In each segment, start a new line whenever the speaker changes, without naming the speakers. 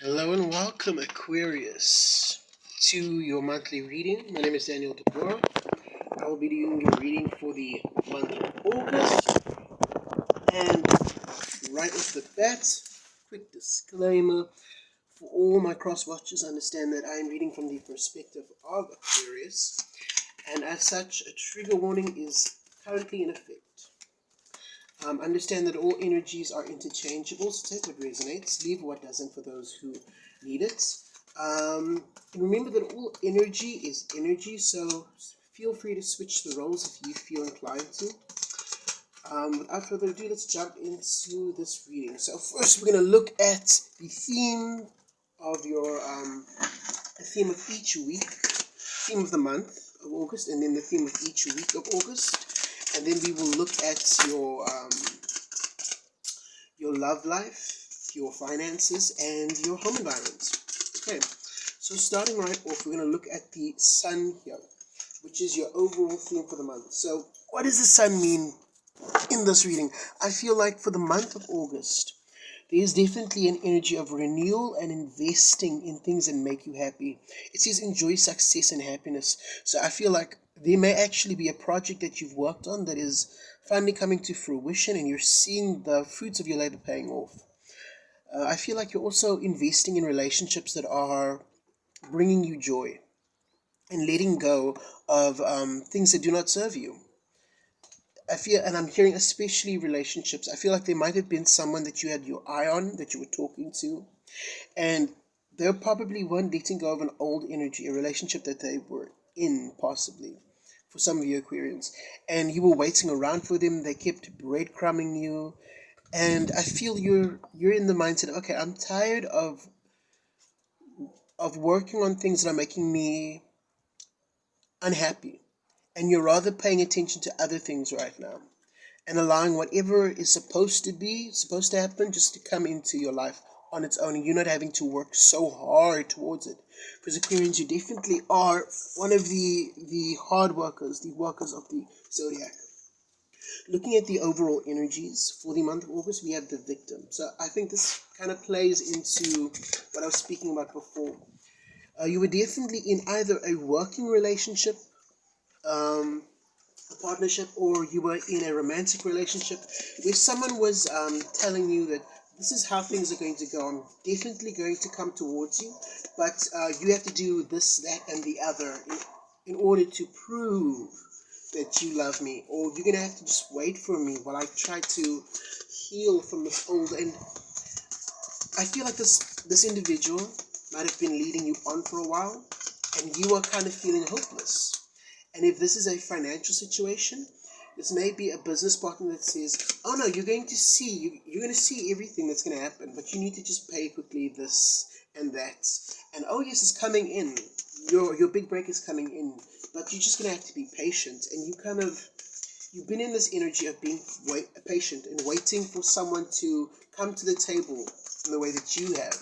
Hello and welcome, Aquarius, to your monthly reading. My name is Daniel DeBoer. I will be doing your reading for the month of August. And right off the bat, quick disclaimer for all my cross watchers, understand that I am reading from the perspective of Aquarius, and as such, a trigger warning is currently in effect. Understand that all energies are interchangeable, so take what resonates, leave what doesn't for those who need it. And remember that all energy is energy, so feel free to switch the roles if you feel inclined to. Without further ado, let's jump into this reading. So first, we're going to look at the theme of your the theme of each week, theme of the month of August, and then the theme of each week of August. And then we will look at your love life, your finances, and your home environment. Okay, so starting right off, we're going to look at the sun here, which is your overall theme for the month. So what does the sun mean in this reading? I feel like for the month of August, there is definitely an energy of renewal and investing in things that make you happy. It says enjoy success and happiness. So I feel like there may actually be a project that you've worked on that is finally coming to fruition and you're seeing the fruits of your labor paying off. I feel like you're also investing in relationships that are bringing you joy and letting go of things that do not serve you. I feel, and I'm hearing especially relationships, I feel like there might have been someone that you had your eye on, that you were talking to, and they probably weren't letting go of an old energy, a relationship that they were in, possibly, for some of you Aquarians. And you were waiting around for them, they kept breadcrumbing you, and I feel you're in the mindset, okay, I'm tired of working on things that are making me unhappy. And you're rather paying attention to other things right now and allowing whatever is supposed to happen, just to come into your life on its own, and you're not having to work so hard towards it. Because Aquarians, you definitely are one of the hard workers, the workers of the zodiac. Looking at the overall energies for the month of August, we have the victim. So I think this kind of plays into what I was speaking about before. You were definitely in either a working relationship, a partnership, or you were in a romantic relationship where someone was telling you that this is how things are going to go. I'm definitely going to come towards you, but you have to do this, that, and the other in order to prove that you love me, or you're going to have to just wait for me while I try to heal from this old. And I feel like this individual might have been leading you on for a while, and you are kind of feeling hopeless. And if this is a financial situation, this may be a business partner that says, oh no, you're going to see everything that's going to happen, but you need to just pay quickly this and that. And oh yes, it's coming in. Your big break is coming in, but you're just going to have to be patient. And you've been in this energy of being patient and waiting for someone to come to the table in the way that you have.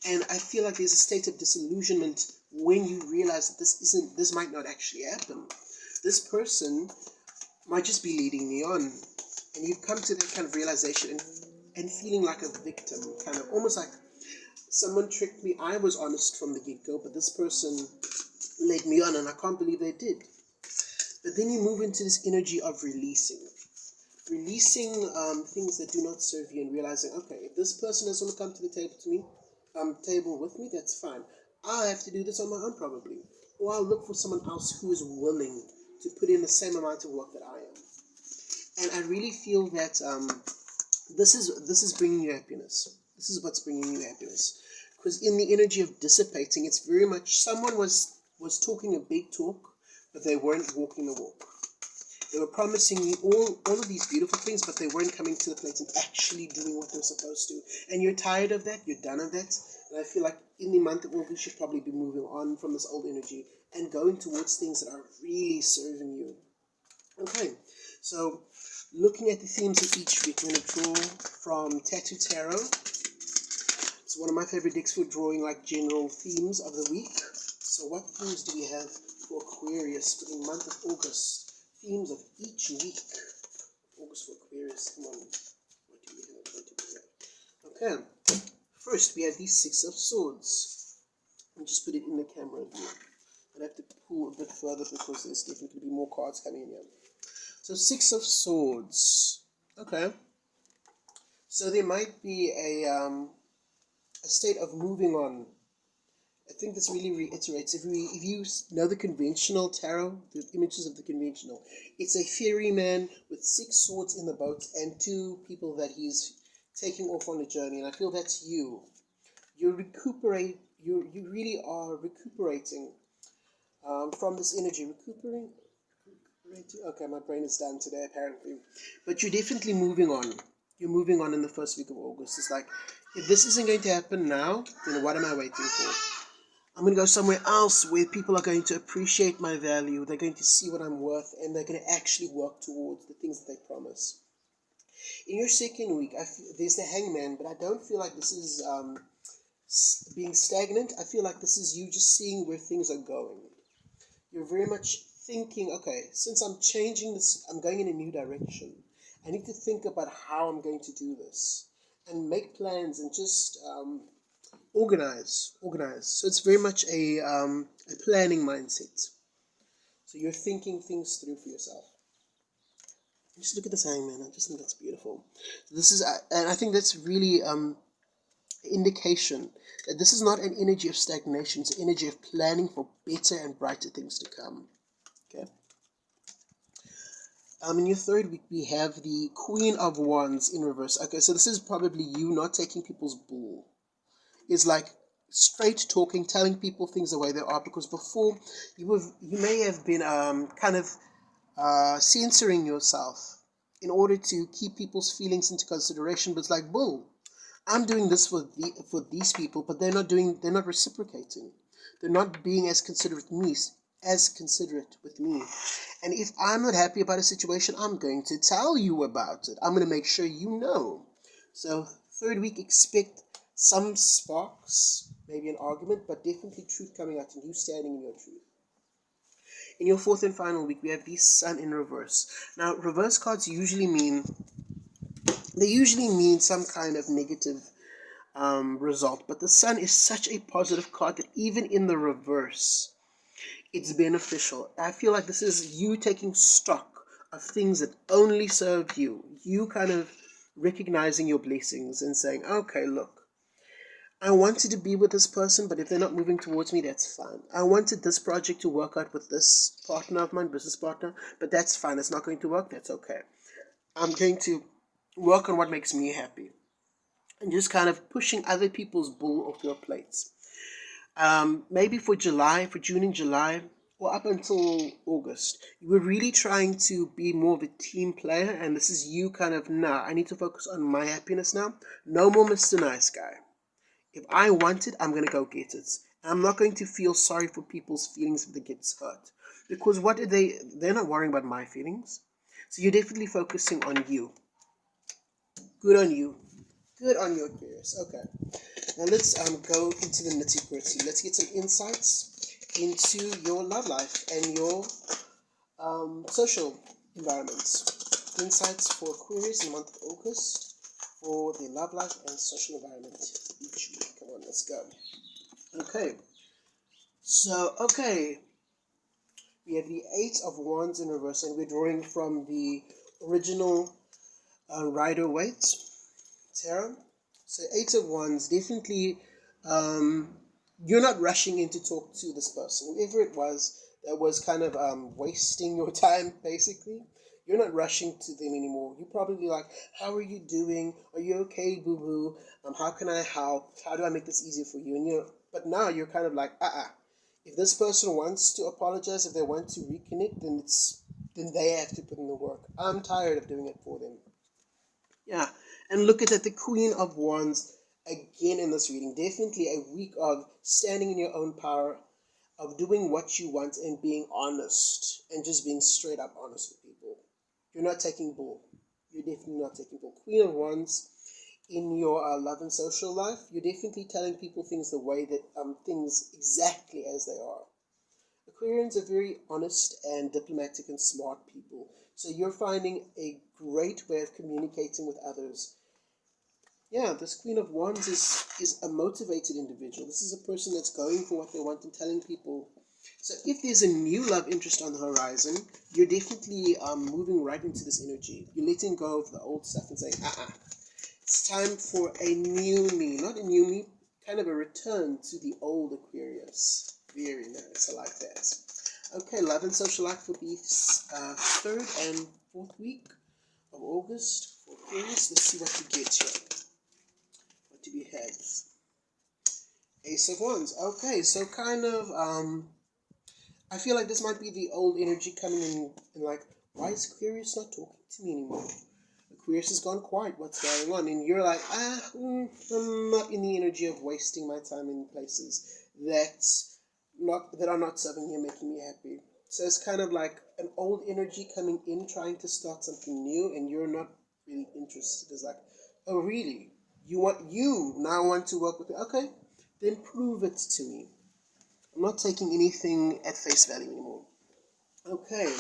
And I feel like there's a state of disillusionment when you realize that this might not actually happen. This person might just be leading me on. And you've come to that kind of realization and feeling like a victim, kind of almost like someone tricked me. I was honest from the get-go, but this person led me on, and I can't believe they did. But then you move into this energy of releasing things that do not serve you, and realizing, okay, if this person doesn't want to come to the table with me, that's fine. I'll have to do this on my own probably, or I'll look for someone else who is willing to put in the same amount of work that I am. And I really feel that this is bringing you happiness. This is what's bringing you happiness, because in the energy of dissipating, it's very much someone was talking a big talk, but they weren't walking the walk. They were promising you all of these beautiful things, but they weren't coming to the plate and actually doing what they're supposed to. And you're tired of that. You're done of that. And I feel like in the month of August, you should probably be moving on from this old energy and going towards things that are really serving you. Okay, so looking at the themes of each week, we're going to draw from Tattoo Tarot. It's one of my favorite decks for drawing like general themes of the week. So what themes do we have for Aquarius for the month of August? Themes of each week. August for Aquarius. Come on. What do we have? Okay. first we have the Six of Swords. Let me just put it in the camera here. I have to pull a bit further because there's definitely going to be more cards coming in here. So Six of Swords. Okay. So there might be a state of moving on. I think this really reiterates, if you know the conventional tarot, the images of the conventional, it's a ferryman with 6 swords in the boat and 2 people that he's taking off on a journey, and I feel that's you. You really are recuperating from this energy. Recuperating? Okay, my brain is done today apparently. But you're definitely moving on. You're moving on in the first week of August. It's like, if this isn't going to happen now, then what am I waiting for? I'm going to go somewhere else where people are going to appreciate my value. They're going to see what I'm worth, and they're going to actually work towards the things that they promise. In your second week, there's the Hangman, but I don't feel like this is being stagnant. I feel like this is you just seeing where things are going. You're very much thinking, okay, since I'm changing this, I'm going in a new direction. I need to think about how I'm going to do this and make plans and just organize. So it's very much a planning mindset. So you're thinking things through for yourself. Just look at this Hangman. I just think that's beautiful. This is, and I think that's really indication that this is not an energy of stagnation. It's an energy of planning for better and brighter things to come. Okay. In your third week, we have the Queen of Wands in reverse. Okay, so this is probably you not taking people's bull. It's like straight talking, telling people things the way they are, because before you may have been kind of censoring yourself in order to keep people's feelings into consideration. But it's like, bull, I'm doing this for these people, but they're not reciprocating. They're not being as considerate with me. And if I'm not happy about a situation, I'm going to tell you about it. I'm going to make sure you know. So third week, expect some sparks, maybe an argument, but definitely truth coming out and you standing in your truth. In your fourth and final week, we have the Sun in reverse. Now, reverse cards usually mean some kind of negative result, but the Sun is such a positive card that even in the reverse, it's beneficial. I feel like this is you taking stock of things that only serve you. You kind of recognizing your blessings and saying, okay, look, I wanted to be with this person, but if they're not moving towards me, that's fine. I wanted this project to work out with this partner of mine, business partner, but that's fine. It's not going to work. That's okay. I'm going to work on what makes me happy. And just kind of pushing other people's bull off your plates. Maybe for June and July, or up until August, you were really trying to be more of a team player, and this is you kind of, I need to focus on my happiness now. No more Mr. Nice Guy. If I want it, I'm going to go get it. And I'm not going to feel sorry for people's feelings if they get hurt. Because they're not worrying about my feelings. So you're definitely focusing on you. Good on you. Good on you, Aquarius. Okay. Now let's go into the nitty-gritty. Let's get some insights into your love life and your social environments. Insights for Aquarius in the month of August for the love life and social environment each week. Come on, let's go. Okay. So, we have the Eight of Wands in reverse, and we're drawing from the original Rider-Waite tarot. So, Eight of Wands, definitely, you're not rushing in to talk to this person. Whoever it was that was kind of wasting your time, basically. You're not rushing to them anymore. You're probably like, how are you doing? Are you okay, boo-boo? How can I help? How do I make this easier for you? But now you're kind of like, If this person wants to apologize, if they want to reconnect, then they have to put in the work. I'm tired of doing it for them. Yeah, and look at that, the Queen of Wands again in this reading. Definitely a week of standing in your own power, of doing what you want and being honest, and just being straight up honest with people. You're not taking bull. You're definitely not taking bull. Queen of Wands in your love and social life, you're definitely telling people things the way that things exactly as they are. Aquarians are very honest and diplomatic and smart people. So you're finding a great way of communicating with others Yeah, this Queen of Wands is a motivated individual. This is a person that's going for what they want and telling people. So if there's a new love interest on the horizon, you're definitely moving right into this energy. You're letting go of the old stuff and saying, it's time for a new me. Not a new me, kind of a return to the old Aquarius. Very nice. I like that. Okay, love and social life for the third and fourth week of August for Aquarius. Let's see what we get here. What do we have? Ace of Wands. Okay, so kind of I feel like this might be the old energy coming in and like, why is Aquarius not talking to me anymore? Aquarius has gone quiet. What's going on? And you're like, I'm not in the energy of wasting my time in places that are not serving me and making me happy. So it's kind of like an old energy coming in, trying to start something new, and you're not really interested. It's like, oh really? You now want to work with me? Okay, then prove it to me. I'm not taking anything at face value anymore. Okay.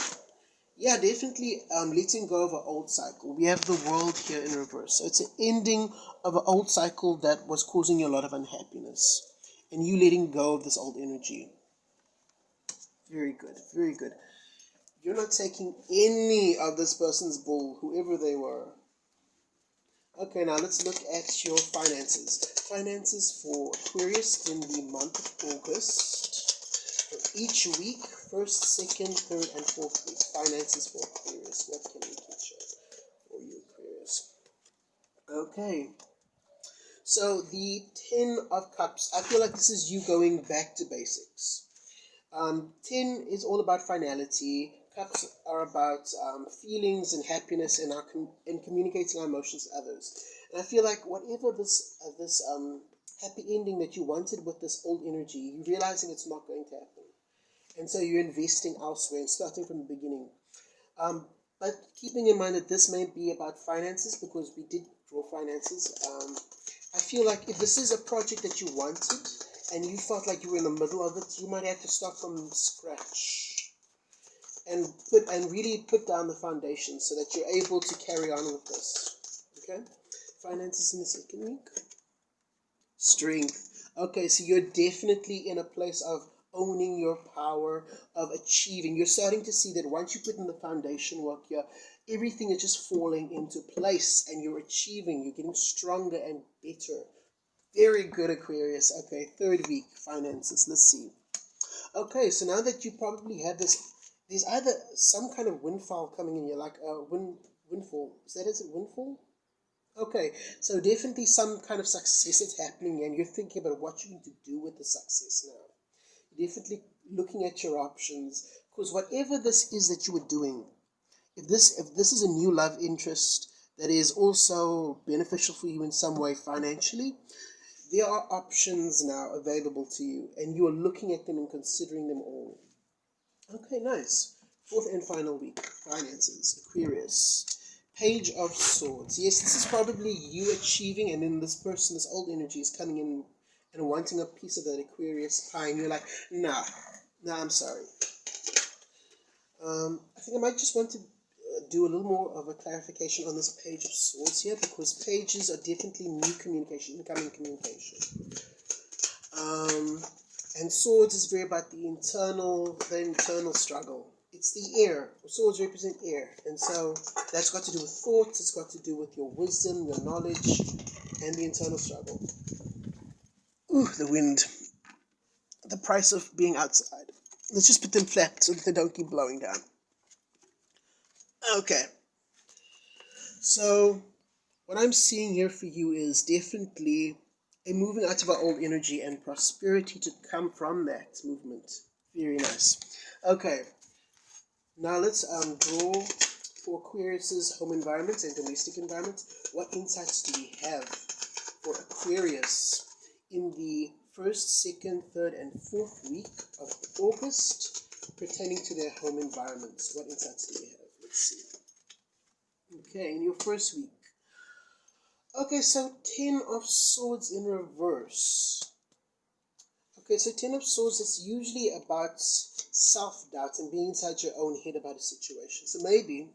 Yeah, definitely letting go of an old cycle. We have the world here in reverse. So it's an ending of an old cycle that was causing you a lot of unhappiness. And you letting go of this old energy. Very good, very good. You're not taking any of this person's bull, whoever they were. Okay, now let's look at your finances. Finances for Aquarius in the month of August. For each week, first, second, third, and fourth week. Finances for Aquarius. What can we get here for you, Aquarius? Okay. So the Ten of Cups. I feel like this is you going back to basics. 10 is all about finality. Cups are about feelings and happiness and and communicating our emotions to others. And I feel like whatever this happy ending that you wanted with this old energy, you're realizing it's not going to happen, and so you're investing elsewhere and starting from the beginning. But keeping in mind that this may be about finances, because we did draw finances. I feel like if this is a project that you wanted and you felt like you were in the middle of it, you might have to start from scratch and really put down the foundation so that you're able to carry on with this. Okay? Finances in the second week. Strength. Okay, so you're definitely in a place of owning your power, of achieving. You're starting to see that once you put in the foundation work here, everything is just falling into place and you're achieving. You're getting stronger and better. Very good, Aquarius. Okay, third week, finances. Let's see. Okay, so now that you probably have this, there's either some kind of windfall coming in here, like a windfall. Is it windfall? Okay, so definitely some kind of success is happening, and you're thinking about what you need to do with the success now. You're definitely looking at your options, because whatever this is that you were doing, if this is a new love interest that is also beneficial for you in some way financially, there are options now available to you, and you are looking at them and considering them all. Okay, nice. Fourth and final week, finances, Aquarius. Page of Swords. Yes, this is probably you achieving, and then this person, this old energy, is coming in and wanting a piece of that Aquarius pie, and you're like, nah, I'm sorry. I think I might just want to do a little more of a clarification on this Page of Swords here, because pages are definitely new communication, incoming communication. And swords is very about the internal struggle. It's the air. Swords represent air, and so that's got to do with thoughts. It's got to do with your wisdom, your knowledge, and the internal struggle. Ooh, the wind. The price of being outside. Let's just put them flat so that they don't keep blowing down. Okay. So what I'm seeing here for you is definitely a moving out of our old energy and prosperity to come from that movement. Very nice. Okay, now let's draw for Aquarius's home environment and domestic environment. What insights do we have for Aquarius in the first, second, third, and fourth week of August pertaining to their home environments? What insights do we have? Let's see. Okay, in your first week. Okay, so 10 of Swords in reverse. Okay, so 10 of Swords is usually about self-doubt and being inside your own head about a situation. So maybe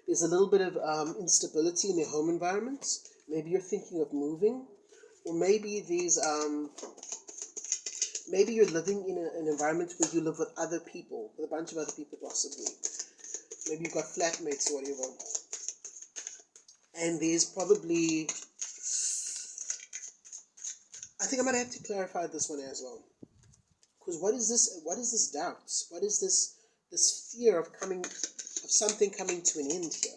there's a little bit of instability in their home environment. Maybe you're thinking of moving, or maybe maybe you're living in an environment where you live with other people, with a bunch of other people possibly. Maybe you've got flatmates or whatever. And there's probably, I think I might have to clarify this one as well. Because what is this doubt? What is this fear of something coming to an end here?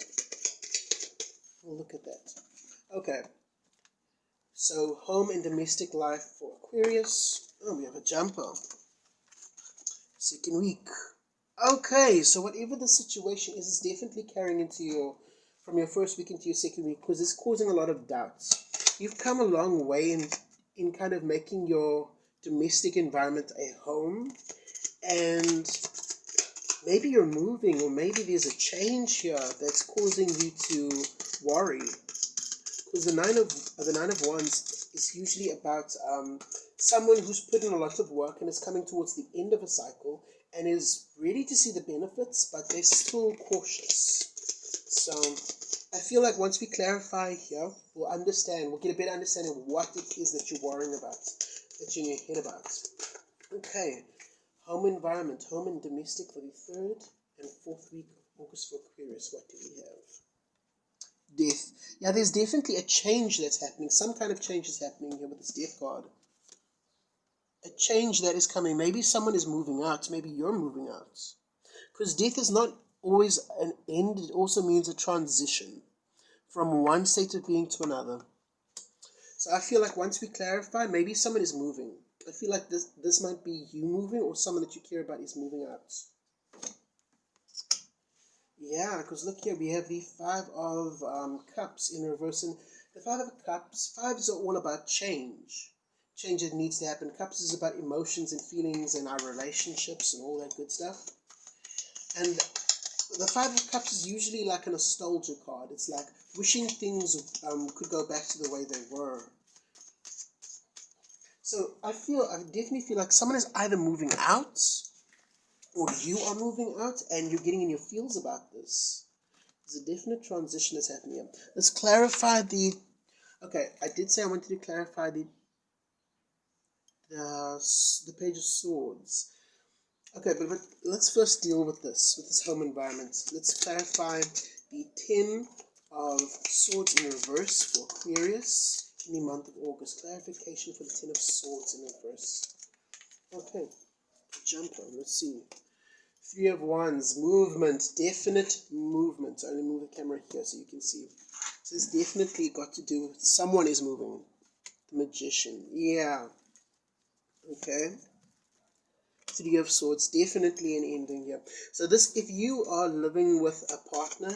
We'll look at that. Okay. So home and domestic life for Aquarius. Oh, we have a jumper. Second week. Okay, so whatever the situation is, it's definitely carrying into from your first week into your second week, because it's causing a lot of doubts. You've come a long way in kind of making your domestic environment a home, and maybe you're moving, or maybe there's a change here that's causing you to worry. Because the nine of wands is usually about someone who's put in a lot of work and is coming towards the end of a cycle and is ready to see the benefits, but they're still cautious. So I feel like once we clarify here, we'll get a better understanding of what it is that you're worrying about, that you're in your head about. Okay, home environment, home and domestic for the 3rd and 4th week of August for Aquarius. What do we have? Death. Yeah, there's definitely a change that's happening. Some kind of change is happening here with this death card. A change that is coming. Maybe someone is moving out. Maybe you're moving out. Because death is not always an end. It also means a transition from one state of being to another. So I feel like once we clarify, maybe someone is moving. I feel like this might be you moving, or someone that you care about is moving out. Yeah, because look here, we have the 5 of Cups in reverse. And the 5 of Cups, 5s are all about change. Change that needs to happen. Cups is about emotions and feelings and our relationships and all that good stuff. And the 5 of Cups is usually like a nostalgia card. It's like wishing things could go back to the way they were. So I definitely feel like someone is either moving out, or you are moving out, and you're getting in your feels about this. There's a definite transition that's happening here. Let's clarify okay, I did say I wanted to clarify the Page of Swords. Okay, but let's first deal with this home environment. Let's clarify the 10 of Swords in reverse for Aquarius in the month of August. Clarification for the 10 of Swords in reverse. Okay, jumper, let's see. 3 of Wands, movement, definite movement. I only move the camera here so you can see. So it's definitely got to do with someone is moving. The Magician, yeah. Okay. 3 of Swords, definitely an ending here. So if you are living with a partner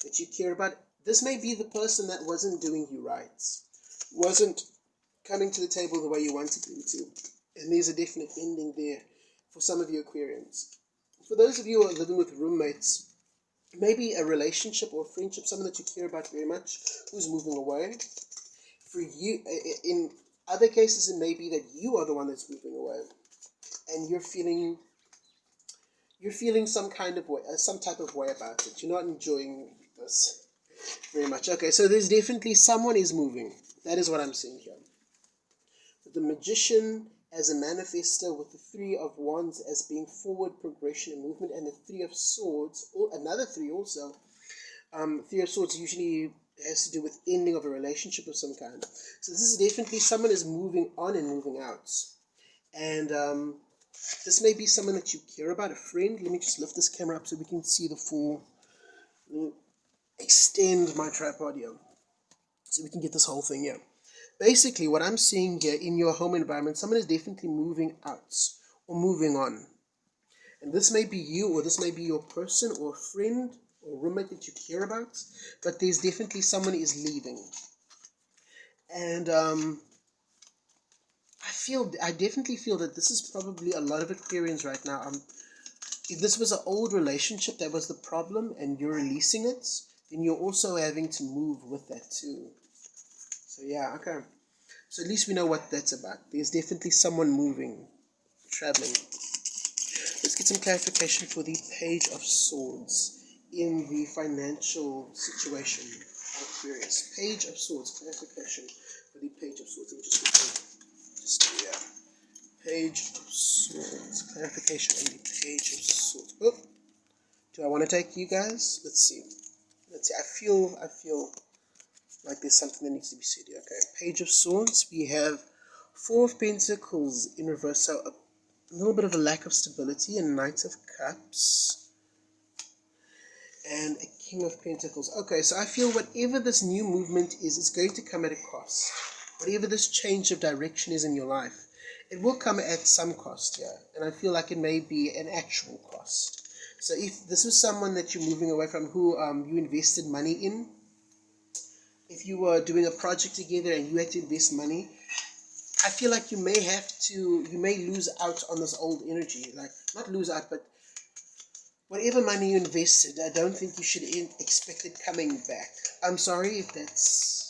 that you care about, this may be the person that wasn't doing you right. Wasn't coming to the table the way you wanted them to. And there's a definite ending there for some of you Aquarians. For those of you who are living with roommates, maybe a relationship or a friendship, someone that you care about very much, who's moving away. For you, in other cases, it may be that you are the one that's moving away, and you're feeling some kind of way, some type of way about it. You're not enjoying this very much. Okay, so there's definitely someone is moving. That is what I'm seeing here. The Magician as a manifester, with the 3 of Wands as being forward progression and movement, and the 3 of Swords, another 3 also. 3 of Swords usually has to do with ending of a relationship of some kind. So this is definitely someone is moving on and moving out. And this may be someone that you care about, a friend. Let me just lift this camera up so we can see the full. Extend my tripod here so we can get this whole thing here. Basically, what I'm seeing here in your home environment, someone is definitely moving out or moving on. And this may be you, or this may be your person or friend or roommate that you care about, but there's definitely someone is leaving. And I definitely feel that this is probably a lot of Aquarians right now. If this was an old relationship that was the problem and you're releasing it, then you're also having to move with that too. So yeah, okay. So at least we know what that's about. There's definitely someone moving, traveling. Let's get some clarification for the Page of Swords in the financial situation. Aquarius. Page of Swords. Clarification for the Page of Swords. Let me just yeah. Page of Swords. Clarification on the Page of Swords. Oh, do I want to take you guys? Let's see. I feel like there's something that needs to be said here. Okay. Page of Swords. We have Four of Pentacles in reverse. So a little bit of a lack of stability. And Knight of Cups. And a King of Pentacles. Okay, so I feel whatever this new movement is, it's going to come at a cost. Whatever this change of direction is in your life, it will come at some cost, yeah. And I feel like it may be an actual cost. So if this was someone that you're moving away from, who you invested money in, if you were doing a project together and you had to invest money, I feel like you may lose out on this old energy. Like, not lose out, but whatever money you invested, I don't think you should expect it coming back. I'm sorry if that's...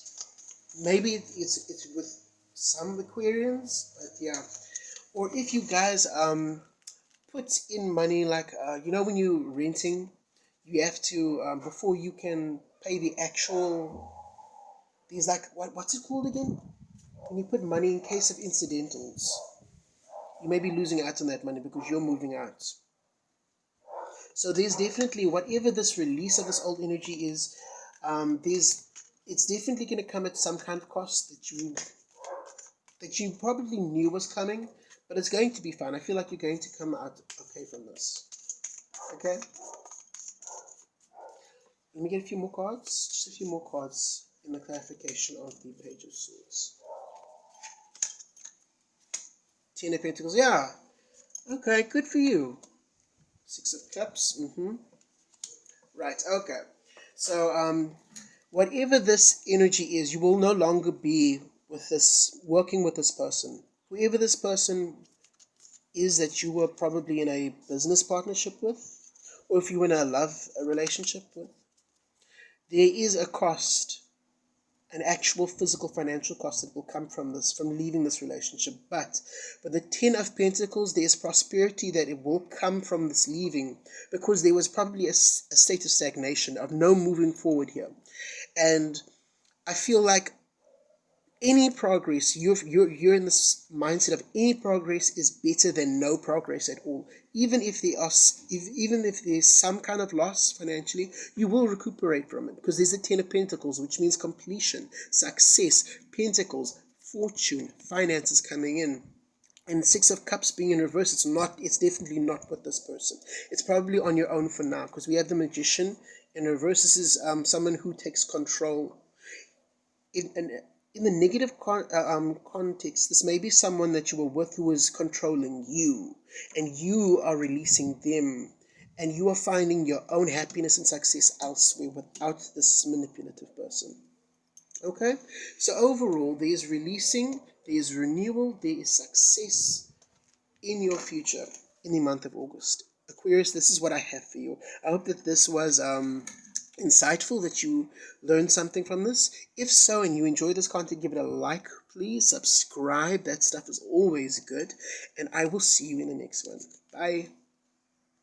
Maybe it's with some Aquarians, but yeah. Or if you guys put in money, like, when you're renting, you have to, before you can pay the actual... These, like, what's it called again? When you put money in case of incidentals, you may be losing out on that money because you're moving out. So there's definitely, whatever this release of this old energy is, it's definitely going to come at some kind of cost that you probably knew was coming, but it's going to be fine. I feel like you're going to come out okay from this. Okay? Let me get a few more cards. Just a few more cards in the clarification of the Page of Swords. Ten of Pentacles. Yeah. Okay, good for you. Six of Cups. Right, okay. So, whatever this energy is, you will no longer be working with this person. Whoever this person is that you were probably in a business partnership with, or if you were in a relationship with, there is a cost, an actual physical financial cost that will come from leaving this relationship. But the Ten of Pentacles, there's prosperity that it will come from this leaving, because there was probably a state of stagnation, of no moving forward here. And I feel like any progress, you're in this mindset of any progress is better than no progress at all. Even if there's some kind of loss financially, you will recuperate from it, because there's a Ten of Pentacles, which means completion, success, pentacles, fortune, finances coming in. And Six of Cups being in reverse, it's definitely not with this person. It's probably on your own for now, because we have the Magician in reverse. This is someone who takes control. In the negative context, this may be someone that you were with who is controlling you, and you are releasing them, and you are finding your own happiness and success elsewhere without this manipulative person. Okay? So overall, there is releasing, there is renewal, there is success in your future in the month of August. Aquarius, this is what I have for you. I hope that this was insightful, that you learned something from this. If so, and you enjoy this content, give it a like, please. Subscribe. That stuff is always good. And I will see you in the next one. Bye.